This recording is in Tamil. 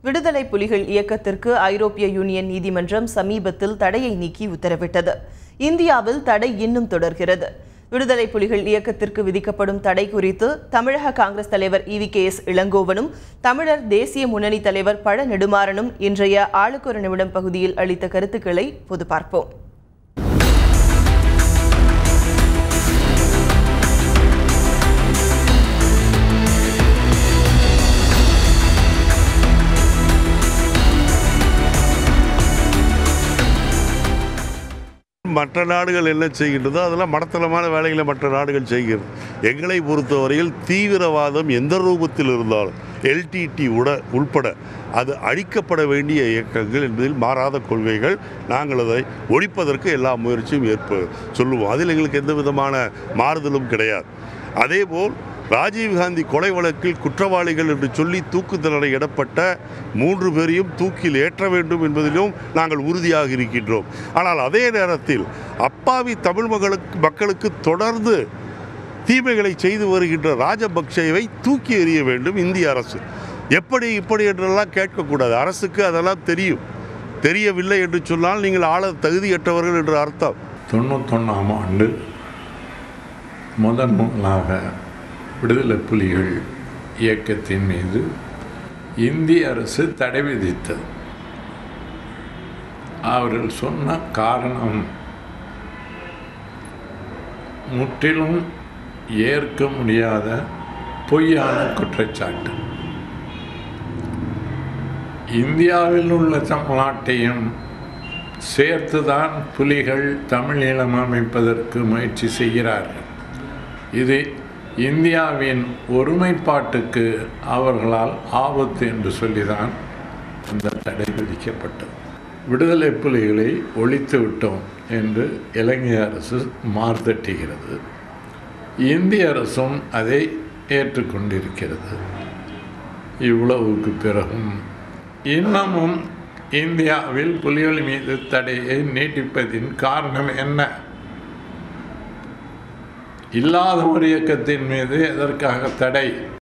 விடுதலை புலிகள் இயக்கத்திற்கு ஐரோப்பிய யூனியன் நீதிமன்றம் சமீபத்தில் தடையை நீக்கி உத்தரவிட்டது. இந்தியாவில் தடை இன்னும் தொடர்கிறது. விடுதலை புலிகள் இயக்கத்திற்கு விதிக்கப்படும் தடை குறித்து தமிழக காங்கிரஸ் தலைவர் EVKS இளங்கோவனும் தமிழர் தேசிய முன்னணி தலைவர் பழ நெடுமாறனும் இன்றைய ஆளுக்கு ஒரு நிமிடம் பகுதியில் அளித்த கருத்துக்களை பொது பார்ப்போம். மற்ற நாடுகள் என்ன செய்கின்றதோ அதெல்லாம் மடத்தனமான வேலைகளை மற்ற நாடுகள் செய்கிறது. எங்களை பொறுத்தவரையில் தீவிரவாதம் எந்த ரூபத்தில் இருந்தாலும் LTT உட்பட அது அழிக்கப்பட வேண்டிய இயக்கங்கள் என்பதில் மாறாத கொள்கைகள். நாங்கள் அதை ஒழிப்பதற்கு எல்லா முயற்சியும் சொல்லுவோம். அதில் எங்களுக்கு எந்த விதமான மாறுதலும் கிடையாது. அதேபோல் ராஜீவ்காந்தி கொலை வழக்கில் குற்றவாளிகள் என்று சொல்லி தூக்கு தண்டனை இடப்பட்ட 3 பேரையும் தூக்கில் ஏற்ற வேண்டும் என்பதிலும் நாங்கள் உறுதியாக இருக்கின்றோம். ஆனால் அதே நேரத்தில் அப்பாவி தமிழ் மக்களுக்கு தொடர்ந்து தீமைகளை செய்து வருகின்ற ராஜபக்சேவை தூக்கி எறிய வேண்டும் இந்திய அரசு. இப்படி என்றெல்லாம் கேட்கக்கூடாது. அரசுக்கு அதெல்லாம் தெரியும். தெரியவில்லை என்று சொன்னால் நீங்கள் ஆள தகுதியற்றவர்கள் என்று அர்த்தம். 91ஆம் ஆண்டு முதலாக விடுதலை புலிகள் இயக்கத்தின் மீது இந்திய அரசு தடை விதித்தது. அவர்கள் சொன்ன காரணம் முற்றிலும் ஏற்க முடியாத பொய்யான குற்றச்சாட்டு. இந்தியாவில் உள்ள தமிழ்நாட்டையும் சேர்த்துதான் புலிகள் தமிழீழம் அமைப்பதற்கு முயற்சி செய்கிறார்கள். இது இந்தியாவின் ஒருமைப்பாட்டுக்கு அவர்களால் ஆபத்து என்று சொல்லிதான் இந்த தடை விதிக்கப்பட்டது. விடுதலை புலிகளை ஒழித்து விட்டோம் என்று இலங்கை அரசு மார்த்தட்டுகிறது. இந்திய அரசும் அதை ஏற்றுக்கொண்டிருக்கிறது. இவ்வளவுக்கு பிறகும் இன்னமும் இந்தியாவில் புலிகள் மீது தடையை நீட்டிப்பதின் காரணம் என்ன? இல்லாத ஒரு இயக்கத்தின் மீது எதற்காக தடை?